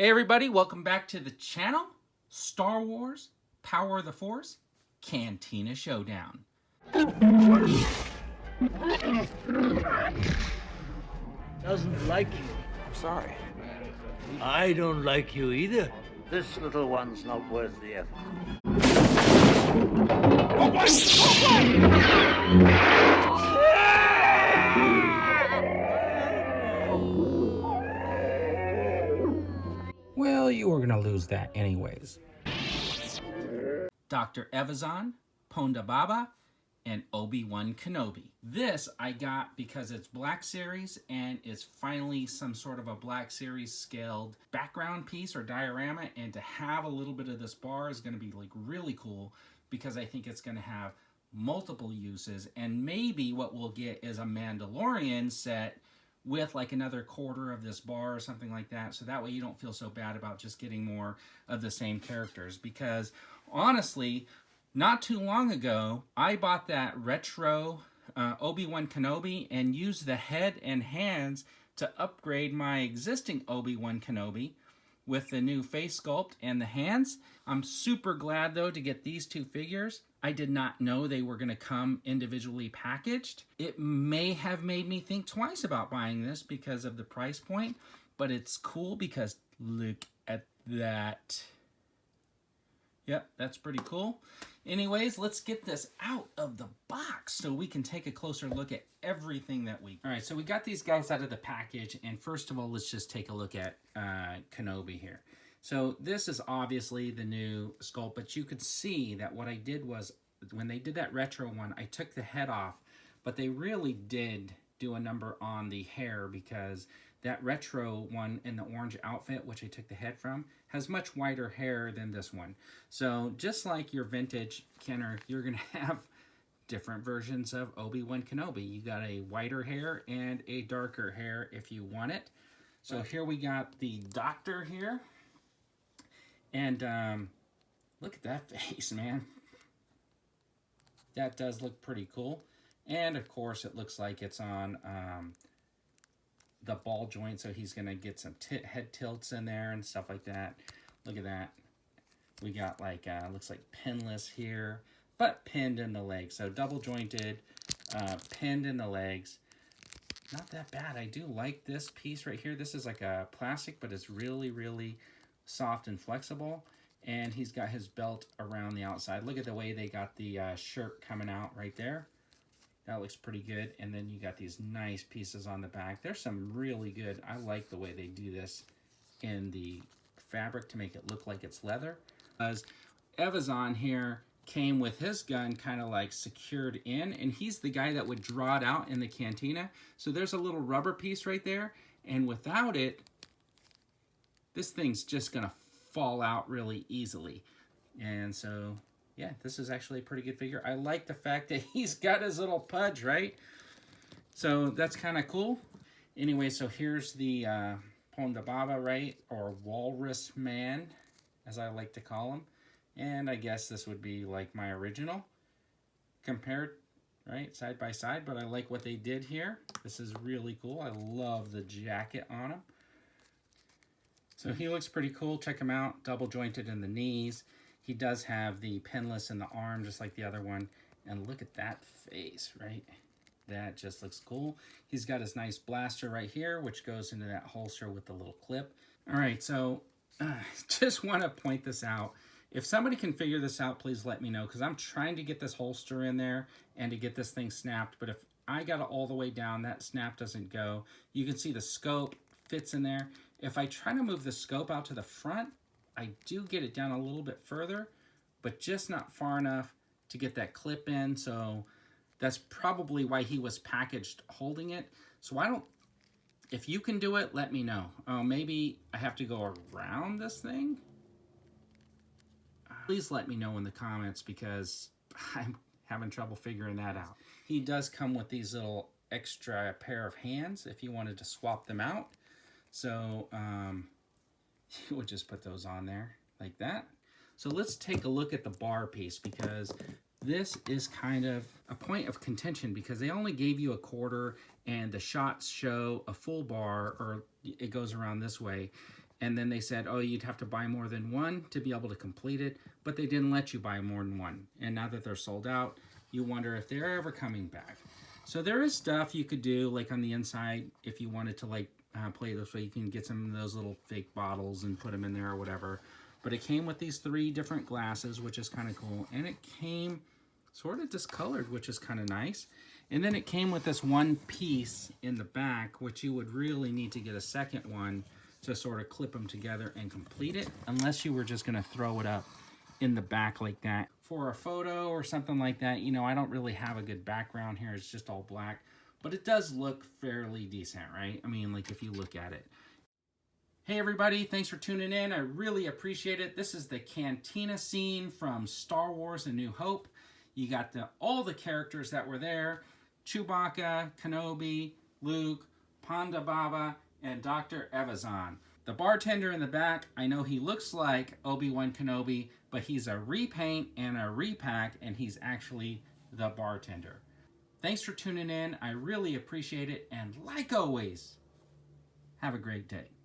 Hey everybody, welcome back to the channel. Star Wars, Power of the Force, Cantina Showdown. Doesn't like you. I'm sorry. I don't like you either. This little one's not worth the effort. Well, you were gonna lose that anyways. Dr. Evazan, Ponda Baba, and Obi-Wan Kenobi. This I got because it's Black Series and it's finally some sort of a Black Series scaled background piece or diorama, and to have a little bit of this bar is going to be like really cool because I think it's going to have multiple uses, and maybe what we'll get is a Mandalorian set with like another quarter of this bar or something like that, so that way you don't feel so bad about just getting more of the same characters. Because honestly, not too long ago, I bought that retro Obi-Wan Kenobi and used the head and hands to upgrade my existing Obi-Wan Kenobi with the new face sculpt and the hands. I'm super glad, though, to get these two figures. I did not know they were going to come individually packaged. It may have made me think twice about buying this because of the price point, but it's cool because look at that. Yep, that's pretty cool. Anyways, let's get this out of the box so we can take a closer look at everything that we... All right, so we got these guys out of the package, and first of all, let's just take a look at Kenobi here. So this is obviously the new sculpt, but you could see that what I did was, when they did that retro one, I took the head off, but they really did do a number on the hair, because that retro one in the orange outfit, which I took the head from, has much wider hair than this one. So just like your vintage Kenner, you're going to have different versions of Obi-Wan Kenobi. You got a whiter hair and a darker hair if you want it. So here we got the doctor here. And look at that face, man. That does look pretty cool. And of course, it looks like it's on the ball joint, so he's gonna get some head tilts in there and stuff like that. Look at that. We got like looks like pinless here, but pinned in the legs. So double jointed, pinned in the legs. Not that bad. I do like this piece right here. This is like a plastic, but it's really, really soft and flexible. And he's got his belt around the outside. Look at the way they got the shirt coming out right there. That looks pretty good. And then you got these nice pieces on the back. There's some really good, I like the way they do this in the fabric to make it look like it's leather. As Evazan here came with his gun kind of like secured in, and he's the guy that would draw it out in the cantina. So there's a little rubber piece right there, and without it, this thing's just gonna fall out really easily. And so yeah, this is actually a pretty good figure. I like the fact that he's got his little pudge, right? So that's kind of cool. Anyway, so here's the Ponda Baba, right? Or Walrus Man, as I like to call him. And I guess this would be like my original compared, right? Side by side, but I like what they did here. This is really cool. I love the jacket on him. So he looks pretty cool. Check him out. Double jointed in the knees. He does have the pinless in the arm, just like the other one. And look at that face, right? That just looks cool. He's got his nice blaster right here, which goes into that holster with the little clip. All right, so just want to point this out. If somebody can figure this out, please let me know, because I'm trying to get this holster in there and to get this thing snapped. But if I got it all the way down, that snap doesn't go. You can see the scope fits in there. If I try to move the scope out to the front, I do get it down a little bit further, but just not far enough to get that clip in. So that's probably why he was packaged holding it. So I don't, if you can do it, let me know. Maybe I have to go around this thing. Please let me know in the comments, because I'm having trouble figuring that out. He does come with these little extra pair of hands if you wanted to swap them out. So you would just put those on there like that. So let's take a look at the bar piece, because this is kind of a point of contention, because they only gave you a quarter and the shots show a full bar, or it goes around this way. And then they said, oh, you'd have to buy more than one to be able to complete it, but they didn't let you buy more than one. And now that they're sold out, you wonder if they're ever coming back. So there is stuff you could do, like on the inside, if you wanted to like play this way, you can get some of those little fake bottles and put them in there or whatever. But it came with these 3 different glasses, which is kind of cool. And it came sort of discolored, which is kind of nice. And then it came with this one piece in the back, which you would really need to get a second one to sort of clip them together and complete it, unless you were just going to throw it up in the back like that. For a photo or something like that, you know, I don't really have a good background here. It's just all black. But it does look fairly decent, right? I mean, like if you look at it. Hey everybody, thanks for tuning in. I really appreciate it. This is the Cantina scene from Star Wars A New Hope. You got all the characters that were there. Chewbacca, Kenobi, Luke, Ponda Baba, and Dr. Evazan. The bartender in the back, I know he looks like Obi-Wan Kenobi, but he's a repaint and a repack, and he's actually the bartender. Thanks for tuning in. I really appreciate it, and like always, have a great day.